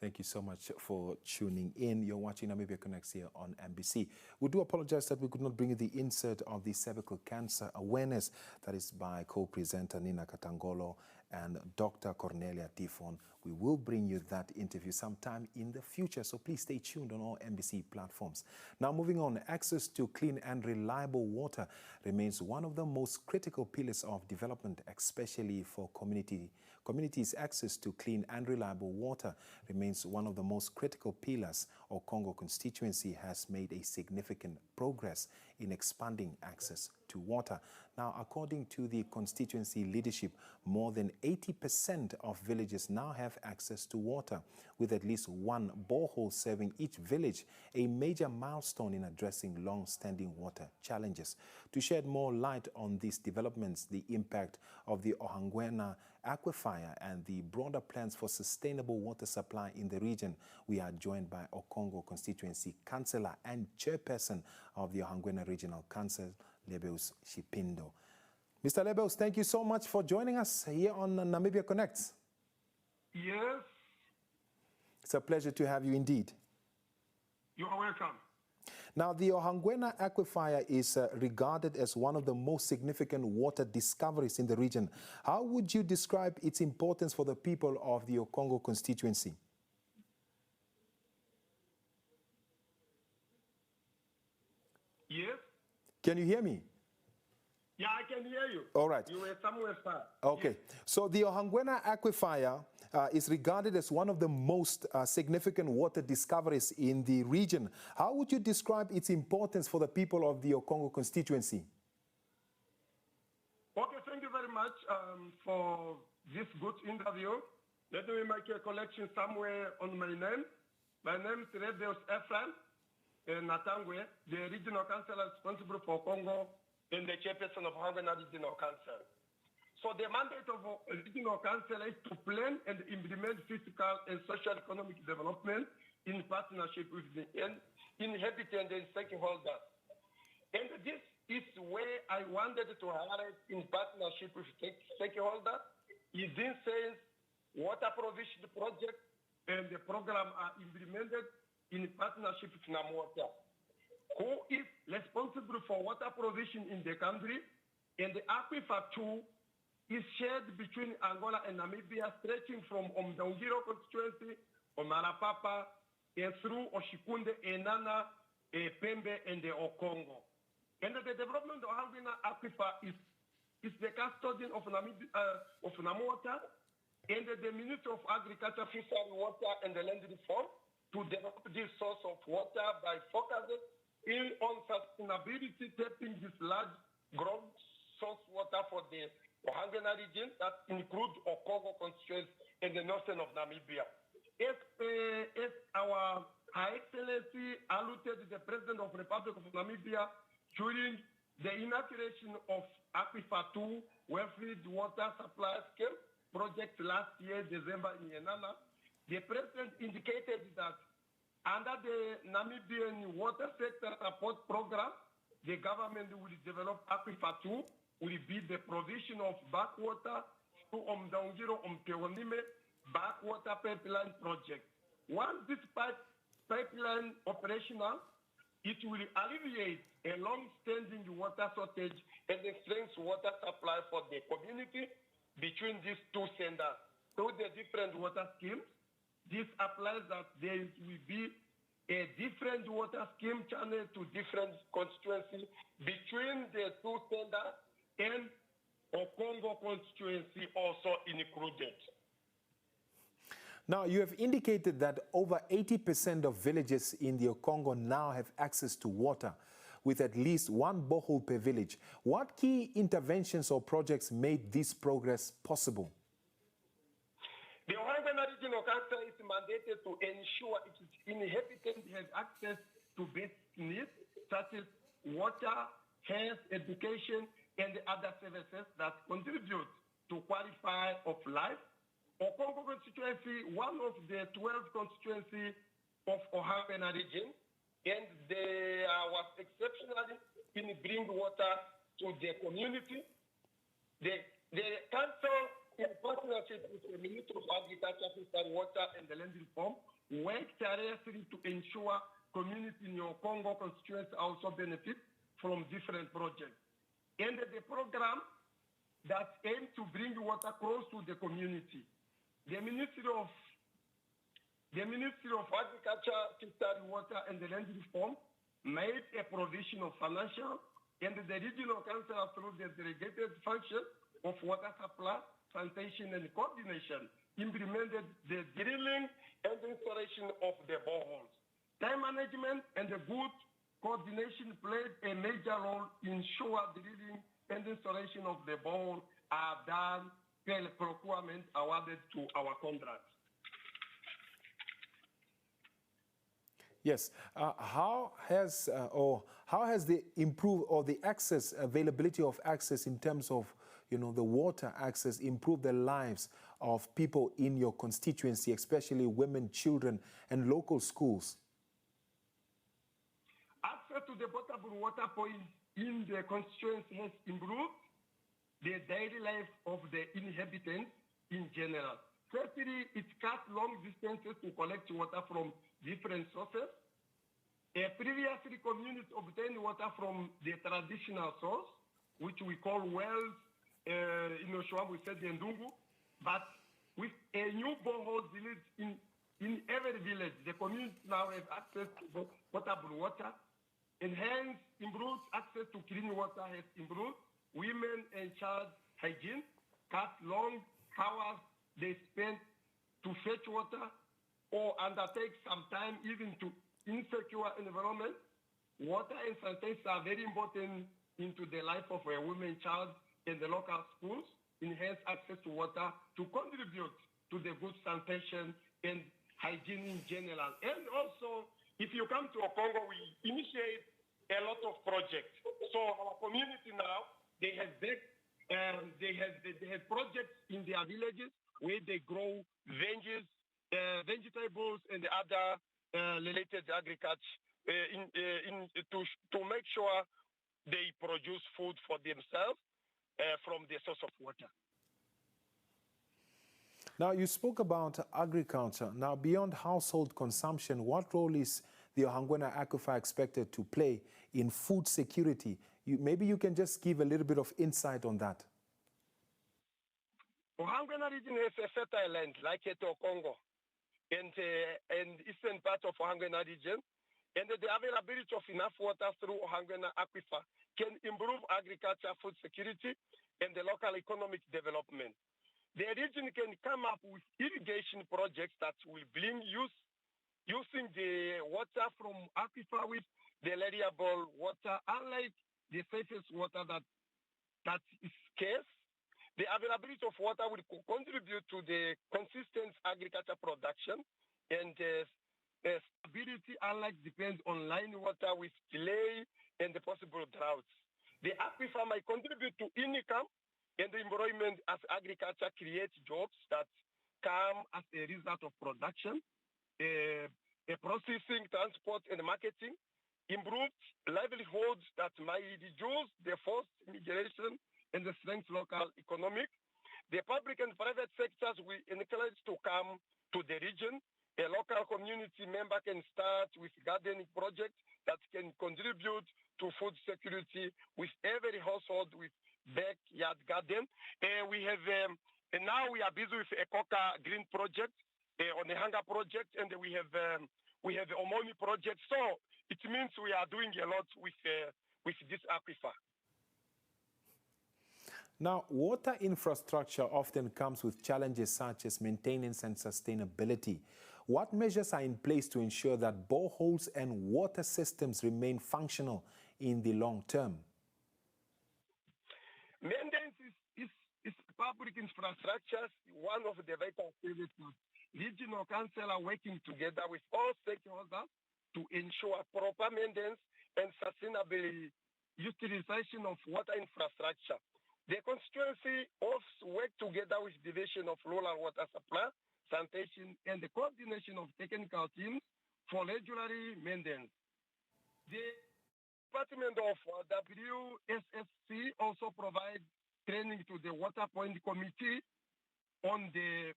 Thank you so much for tuning in. You're watching Namibia Connects here on NBC. We do apologize that we could not bring you the insert of the cervical cancer awareness that is by co-presenter Nina Katangolo and Dr. Cornelia Tifon. We will bring you that interview sometime in the future, so please stay tuned on all NBC platforms. Now moving on, access to clean and reliable water remains one of the most critical pillars of development, especially for communities. Access to clean and reliable water remains one of the most critical pillars. Okongo Constituency has made a significant progress in expanding access to water. Now, according to the constituency leadership, more than 80% of villages now have access to water, with at least one borehole serving each village, a major milestone in addressing long-standing water challenges. To shed more light on these developments, the impact of the Ohangwena aquifer and the broader plans for sustainable water supply in the region, we are joined by Okongo Constituency Councillor and Chairperson of the Ohangwena Regional Council, Lebeus Shipindo. Mr. Lebeus, thank you so much for joining us here on Namibia Connects. Yes. It's a pleasure to have you indeed. You are welcome. Now, the Ohangwena aquifer is regarded as one of the most significant water discoveries in the region. How would you describe its importance for the people of the Okongo constituency? Yes. Can you hear me? Yeah, I can hear you. All right. You were somewhere far. Okay. Yes. So the Ohangwena aquifer is regarded as one of the most significant water discoveries in the region. How would you describe its importance for the people of the Okongo constituency? Okay, thank you very much for this good interview. Let me make a collection somewhere on my name. My name is Lebeus Ephraim Natangwe, the regional councillor responsible for Congo and the chairperson of Ohangwena Regional Council. So the mandate of a regional council is to plan and implement physical and social-economic development in partnership with the inhabitants and stakeholders. And this is where I wanted to highlight in partnership with stakeholders is in sense water provision project and the program are implemented in partnership with NAMWater, who is responsible for water provision in the country, and the aquifer 2 is shared between Angola and Namibia, stretching from Omdangiro constituency, Omarapapa, and through Oshikunde, Enana, Pembe, and the Okongo. And the development of Ohangwena aquifer is the custodian of NAMWater, and the Minister of Agriculture, Fishery, Water, and the Land Reform to develop this source of water by focusing on sustainability, tapping this large ground source water for the Ohangwena region that includes Okongo constituency and the northern of Namibia. As our High Excellency alluded, the President of the Republic of Namibia during the inauguration of Aquifer 2 well-filled water supply scheme project last year, December in Yenana, the President indicated that under the Namibian Water Sector Support Program, the government will develop Aquifer 2, will be the provision of backwater to Omdangiro, Omteonime backwater pipeline project. Once this pipeline operational, it will alleviate a long-standing water shortage and strengthen water supply for the community between these two centers. Through the different water schemes, this applies that there will be a different water scheme channel to different constituencies between the two centers and Okongo constituency also included. Now, you have indicated that over 80% of villages in the Okongo now have access to water, with at least one borehole per village. What key interventions or projects made this progress possible? The Ohangwena Regional Council is mandated to ensure its inhabitants have access to basic needs such as water, health, education, and other services that contribute to quality of life. Okongo constituency, one of the 12 constituencies of Ohangwena region, and they was exceptionally in bringing water to the community. The council, in partnership with the Minister of Agriculture, Fishery, Water, and the Land Reform, work tirelessly to ensure community in your Okongo constituency also benefit from different projects. And the program that aims to bring water close to the community. The Ministry of Agriculture, Fisheries, Water and the Land Reform made a provision of financial, and the regional council through the delegated function of water supply, sanitation and coordination implemented the drilling and installation of the boreholes. Time management and the good coordination played a major role in ensuring drilling and installation of the borehole are done per procurement awarded to our contracts. Yes. How has the improved or the access, availability of access in terms of, the water access improved the lives of people in your constituency, especially women, children, and local schools? Access to the potable water points in the constituency has improved the daily life of the inhabitants in general. Firstly, it cuts long distances to collect water from different sources. Previously, communities obtained water from the traditional source, which we call wells, in Oshwam we said the Ndungu, but with a new borehole village in every village, the community now have access to potable water, and hence improved access to clean water has improved. Women and child hygiene cut long hours they spend to fetch water or undertake some time even to insecure environment. Water and sanitation are very important into the life of a woman, child, in the local schools, enhance access to water to contribute to the good sanitation and hygiene in general. And also, if you come to Okongo, we initiate a lot of projects. So our community now, they have projects in their villages where they grow vegetables and other related agriculture to make sure they produce food for themselves from the source of water. Now, you spoke about agriculture. Now, beyond household consumption, what role is the Ohangwena aquifer expected to play in food security? Maybe you can just give a little bit of insight on that. Ohangwena region has a fertile land like at Okongo and eastern part of Ohangwena region, and the availability of enough water through Ohangwena aquifer can improve agriculture, food security, and the local economic development. The region can come up with irrigation projects that will bring using the water from aquifer with the reliable water, unlike the surface water that is scarce. The availability of water will contribute to the consistent agriculture production, and stability, unlike depends on line water with delay and the possible droughts. The aquifer might contribute to income and employment as agriculture creates jobs that come as a result of production, processing, transport, and marketing, improved livelihoods that might reduce the forced migration and the strength local economic. The public and private sectors will encourage to come to the region. A local community member can start with gardening projects that can contribute to food security with every household with backyard garden. We have now we are busy with a coca green project on the hunger project, and we have the Omoni project. So it means we are doing a lot with this aquifer. Now, water infrastructure often comes with challenges such as maintenance and sustainability. What measures are in place to ensure that boreholes and water systems remain functional in the long term? Maintenance is public infrastructure, one of the vital services. Regional council are working together with all stakeholders to ensure proper maintenance and sustainable utilization of water infrastructure. The constituency also work together with Division of Rural Water Supply, Sanitation, and the coordination of technical teams for regular maintenance. The Department of WSSC also provides training to the Water Point Committee on the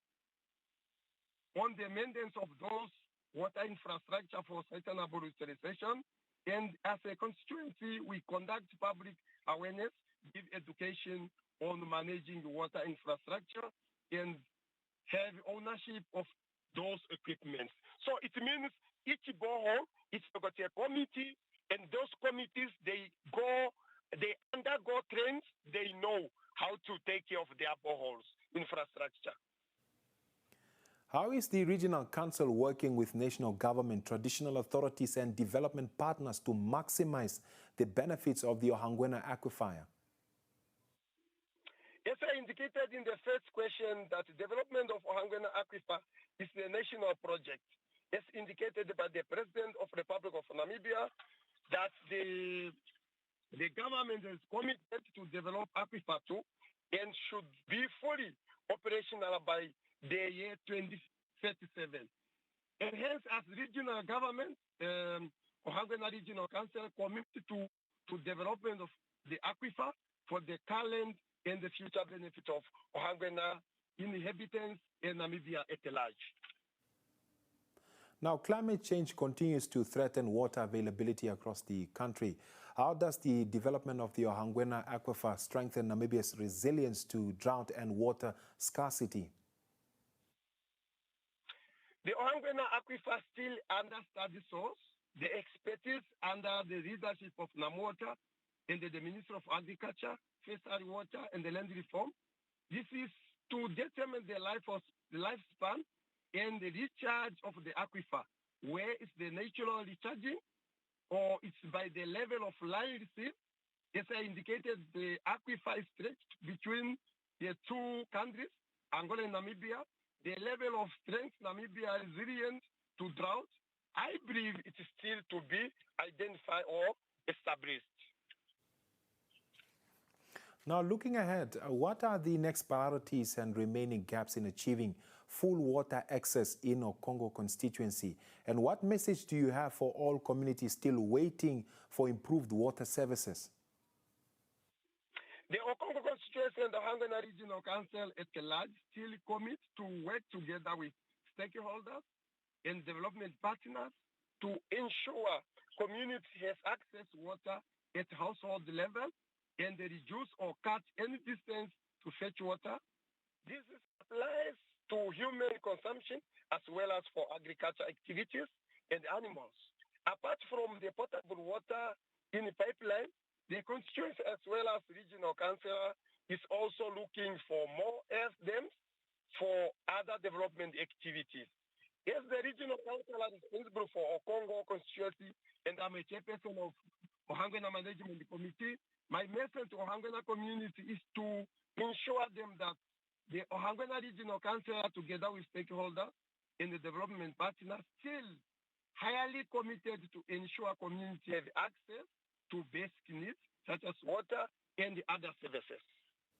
maintenance of those water infrastructure for sustainable utilization. And as a constituency, we conduct public awareness, give education on managing water infrastructure, and have ownership of those equipments. So it means each borehole is got a committee, and those committees, they undergo trainings, they know how to take care of their boreholes infrastructure. How is the Regional Council working with national government, traditional authorities and development partners to maximize the benefits of the Ohangwena aquifer? As I indicated in the first question, that the development of Ohangwena aquifer is a national project, as indicated by the President of the Republic of Namibia, that the government is committed to develop aquifer too, and should be fully operational by the year 2037. And hence, as regional government, Ohangwena Regional Council committed to development of the aquifer for the current and the future benefit of Ohangwena inhabitants and Namibia at large. Now, climate change continues to threaten water availability across the country. How does the development of the Ohangwena aquifer strengthen Namibia's resilience to drought and water scarcity? The Ohangwena aquifer still under study source. The expertise under the leadership of NAMWATER and the Minister of Agriculture, Fishery, Water and the Land Reform. This is to determine the lifespan and the recharge of the aquifer. Where is the natural recharging, or it's by the level of line received? As I indicated, the aquifer is stretched between the two countries, Angola and Namibia. The level of strength Namibia is resilient to drought. I believe it is still to be identified or established. Now, looking ahead, what are the next priorities and remaining gaps in achieving full water access in Okongo Constituency? And what message do you have for all communities still waiting for improved water services? The Okongo Constituency and the Ohangwena Regional Council at large still commit to work together with stakeholders and development partners to ensure communities have access to water at household level and they reduce or cut any distance to fetch water. This applies to human consumption as well as for agriculture activities and animals. Apart from the potable water in the pipeline, the constituency as well as regional council is also looking for more earth dams for other development activities. As the regional council is responsible for Okongo Constituency and I'm a chairperson of Ohangwena Management Committee, my message to Ohangwena community is to ensure them that the Ohangwena Regional Council, together with stakeholders and the development partners, still highly committed to ensure community have access to basic needs such as water and other services.